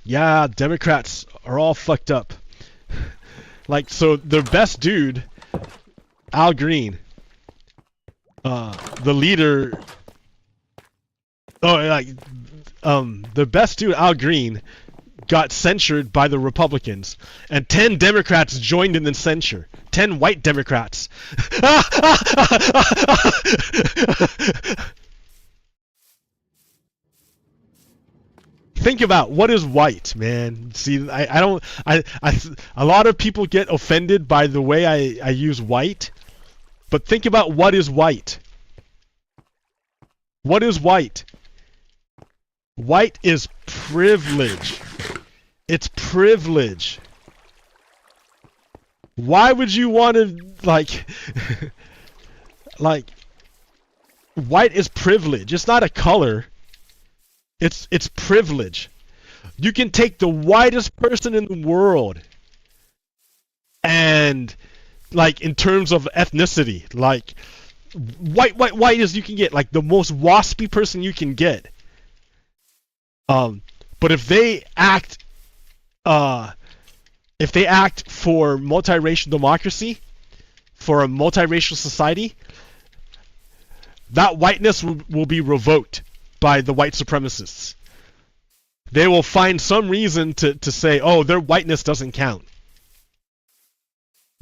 Yeah, Democrats are all fucked up. Like, so their best dude, Al Green, the leader, the best dude, Al Green, got censured by the Republicans, and 10 Democrats joined in the censure. 10 white Democrats. Think about what is white, man. See, a lot of people get offended by the way I use white, but think about what is white. What is white? White is privilege. It's privilege. Why would you want to, like, like, white is privilege. It's not a color. It's privilege. You can take the whitest person in the world and, like, in terms of ethnicity, like, white as you can get, like the most waspy person you can get. But if they act for multiracial democracy, for a multiracial society, that whiteness will be revoked by the white supremacists. They will find some reason to say, oh, their whiteness doesn't count.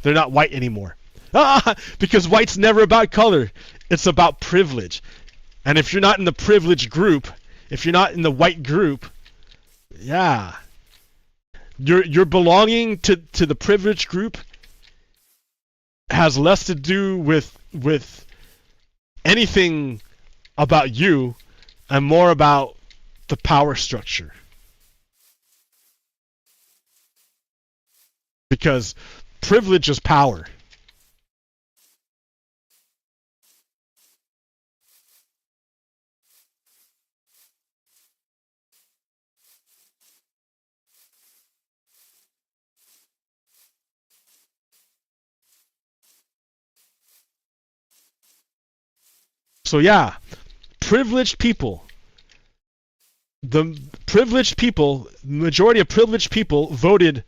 They're not white anymore. Because white's never about color. It's about privilege. And if you're not in the privileged group, if you're not in the white group, yeah, you're belonging to the privileged group has less to do with anything about you and more about the power structure. Because privilege is power. So yeah, privileged people. The majority of privileged people voted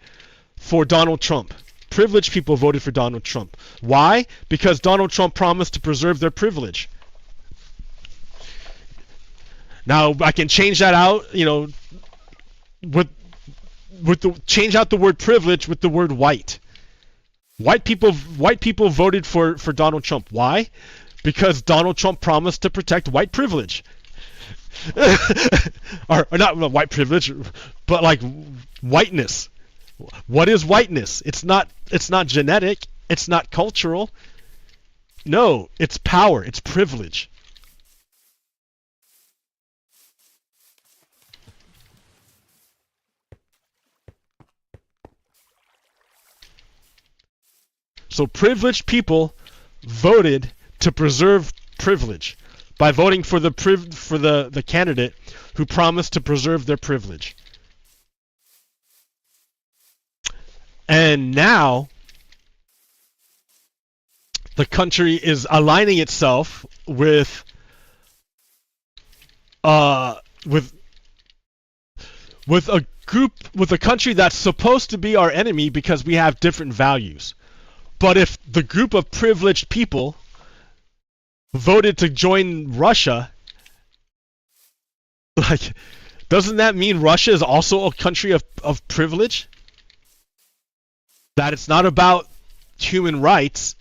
for Donald Trump. Privileged people voted for Donald Trump. Why? Because Donald Trump promised to preserve their privilege. Now I can change that out, change out the word privilege with the word white. White people voted for Donald Trump. Why? Because Donald Trump promised to protect white privilege. or not white privilege, but like whiteness. What is whiteness? It's not genetic, it's not cultural. No, it's power, it's privilege. So privileged people voted to preserve privilege by voting for the candidate who promised to preserve their privilege. And now the country is aligning itself with a country that's supposed to be our enemy because we have different values. But if the group of privileged people voted to join Russia, like, doesn't that mean Russia is also a country of privilege? That it's not about human rights,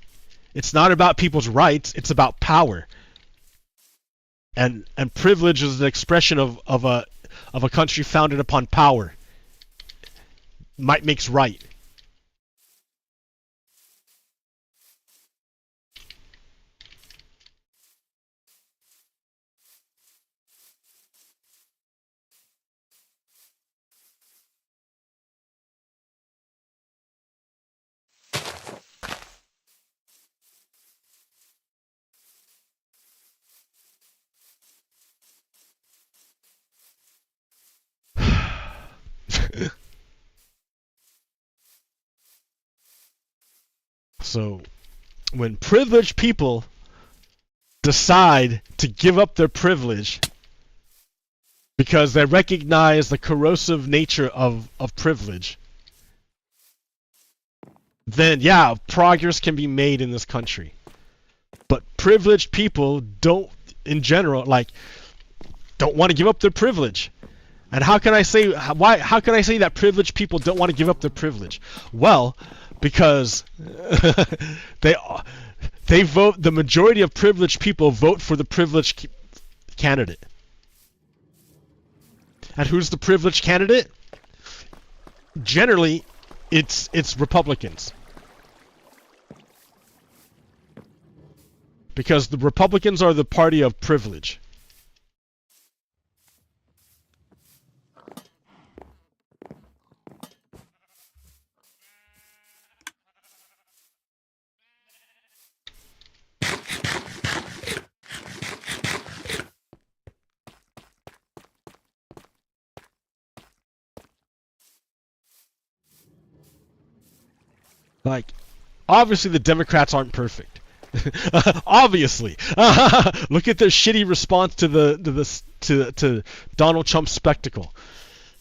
it's not about people's rights, it's about power. And privilege is an expression of a country founded upon power. Might makes right. So, when privileged people decide to give up their privilege because they recognize the corrosive nature of privilege, then yeah, progress can be made in this country. But privileged people don't, in general, like, don't want to give up their privilege. And how can I say how can I say that privileged people don't want to give up their privilege? Well, because they vote, the majority of privileged people vote for the privileged candidate. And who's the privileged candidate? Generally, it's Republicans. Because the Republicans are the party of privilege. Like, obviously the Democrats aren't perfect. Obviously. Look at their shitty response to Donald Trump's spectacle.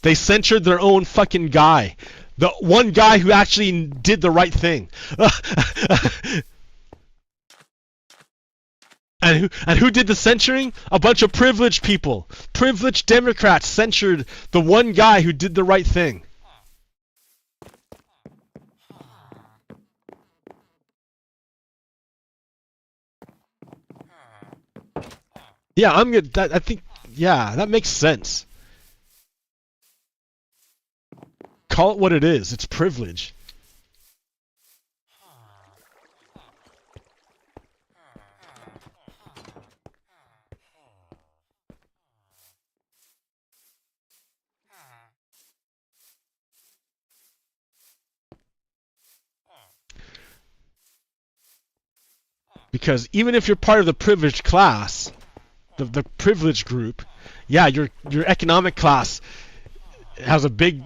They censured their own fucking guy. The one guy who actually did the right thing. And who did the censoring? A bunch of privileged people. Privileged Democrats censored the one guy who did the right thing. Yeah, I'm good. I think, yeah, that makes sense. Call it what it is. It's privilege. Because even if you're part of the privileged class, the privileged group, yeah, your economic class has a big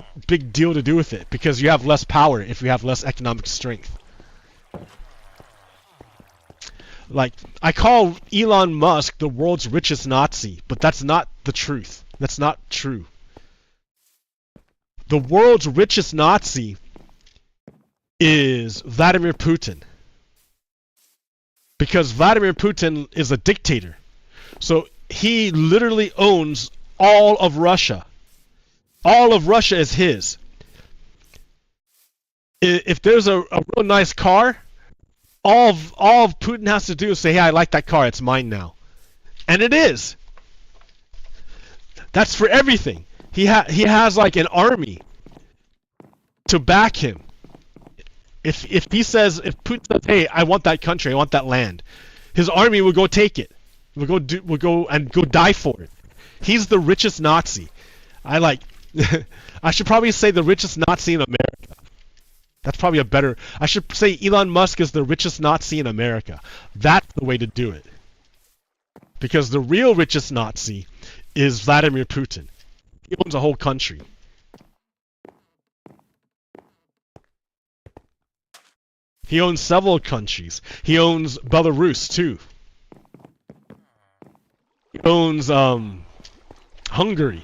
deal to do with it, because you have less power if you have less economic strength. Like, I call Elon Musk the world's richest Nazi, but that's not the truth. That's not true. The world's richest Nazi is Vladimir Putin. Because Vladimir Putin is a dictator. So he literally owns all of Russia. All of Russia is his. If there's a real nice car, all of Putin has to do is say, hey, I like that car, it's mine now. And it is. That's for everything. He has like an army to back him. If Putin says, hey, I want that country, I want that land, his army will go take it. Will go die for it. He's the richest Nazi. I should probably say the richest Nazi in America. That's probably a better. I should say Elon Musk is the richest Nazi in America. That's the way to do it. Because the real richest Nazi is Vladimir Putin. He owns a whole country. He owns several countries. He owns Belarus too. He owns Hungary.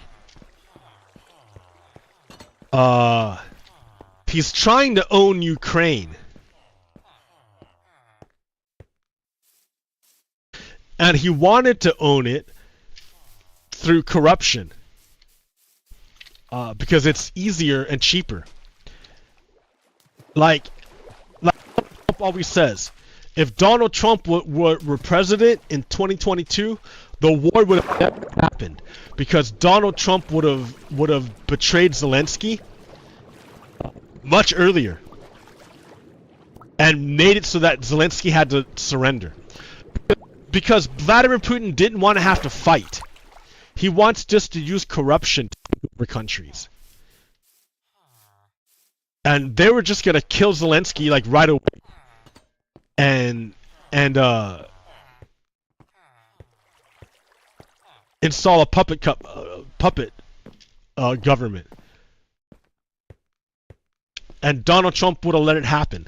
He's trying to own Ukraine. And he wanted to own it through corruption. Because it's easier and cheaper. Like Trump always says, if Donald Trump were president in 2022, the war would have never happened, because Donald Trump would have betrayed Zelensky much earlier and made it so that Zelensky had to surrender. Because Vladimir Putin didn't want to have to fight. He wants just to use corruption to take over countries. And they were just gonna kill Zelensky like right away. And install a puppet government. And Donald Trump would have let it happen.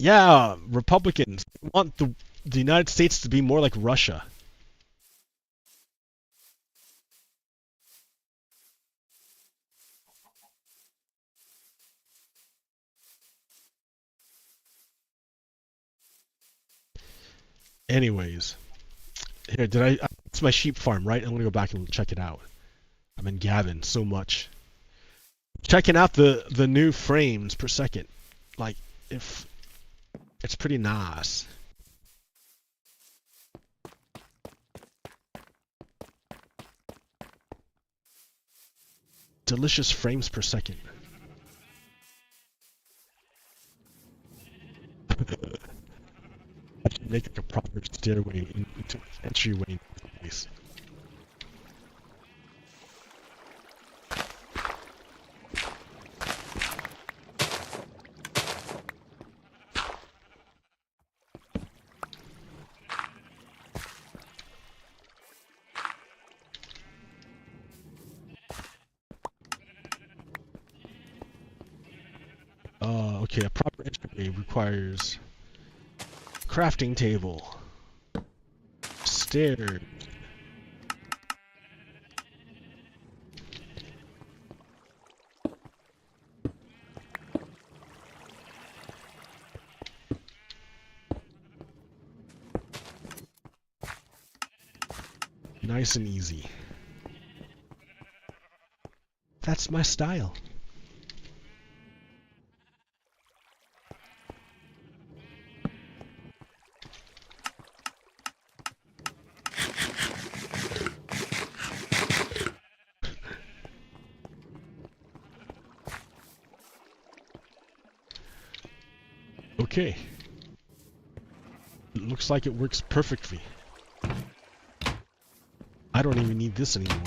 Yeah, Republicans want the United States to be more like Russia. Anyways, here, it's my sheep farm, right? I'm gonna go back and check it out. I'm in Gavin so much. Checking out the new frames per second. Like, if it's pretty nice. Delicious frames per second. I should make like a proper stairway into entryway into the place. Okay, a proper entryway requires crafting table, stairs. Nice and easy. That's my style. Okay. It looks like it works perfectly. I don't even need this anymore.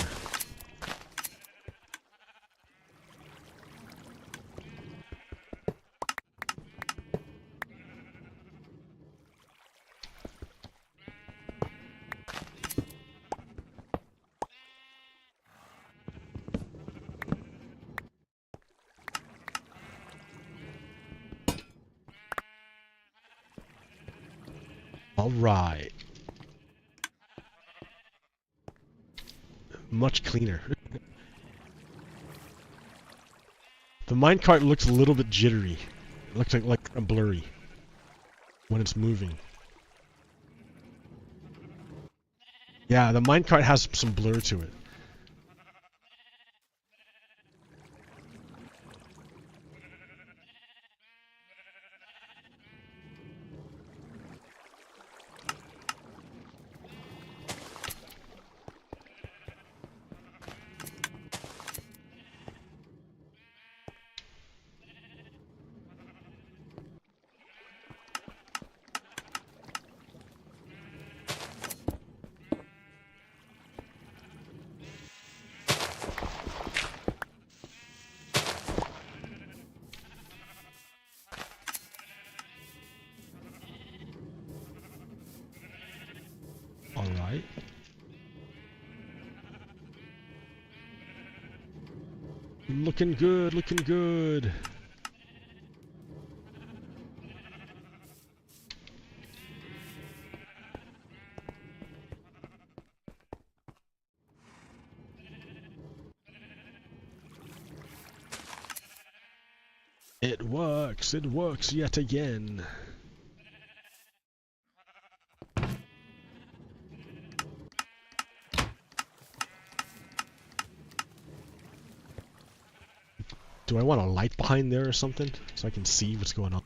Alright. Much cleaner. The minecart looks a little bit jittery. It looks like blurry when it's moving. Yeah, the minecart has some blur to it. Alright. Looking good, looking good. It works yet again. Do I want a light behind there or something so I can see what's going on?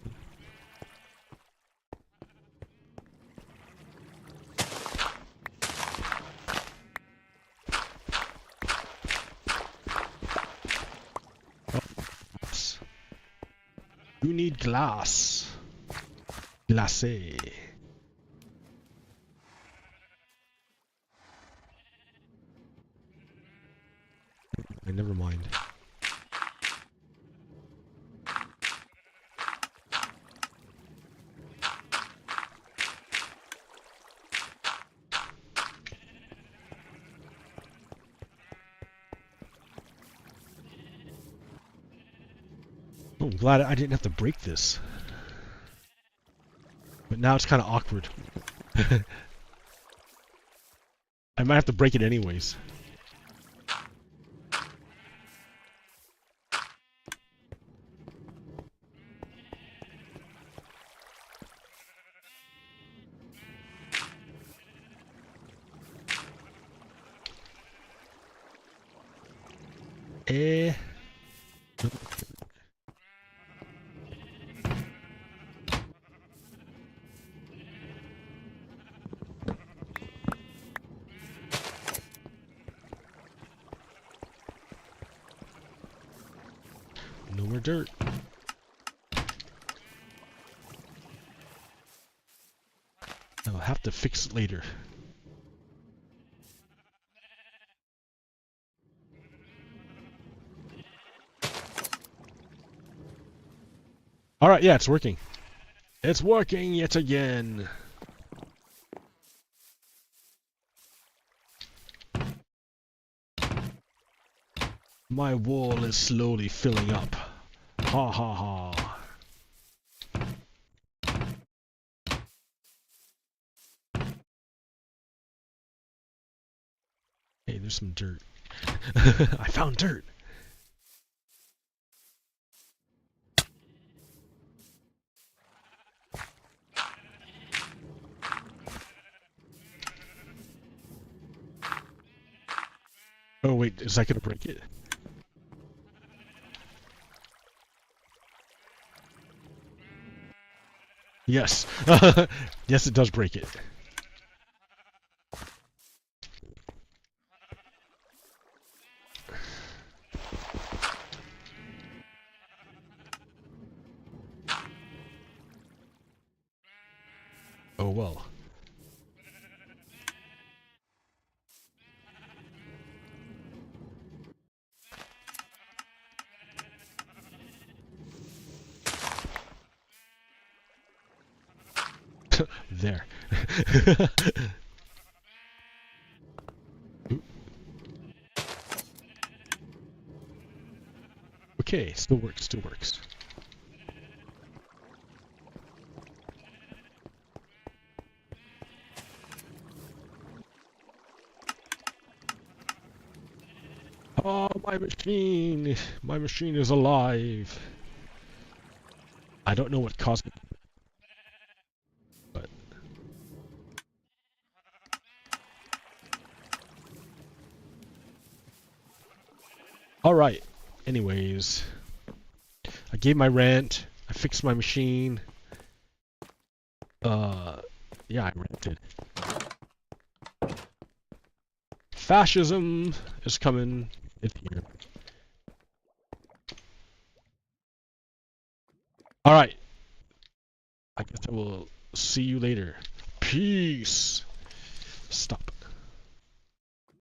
You need glass. Glacé. Never mind. I'm glad I didn't have to break this. But now it's kind of awkward. I might have to break it anyways. No more dirt. I'll have to fix it later. Alright, yeah, it's working. It's working yet again. My wall is slowly filling up. Ha ha ha. Hey, there's some dirt. I found dirt. Oh wait, is that gonna break it? Yes. Yes, it does break it. Oh well. There. Okay, still works, still works. Oh, my machine! My machine is alive! I don't know what caused it, but... Alright, anyways. I gave my rant, I fixed my machine. Yeah, I ranted. Fascism is coming. It's here. Alright. I guess I will see you later. Peace. Stop.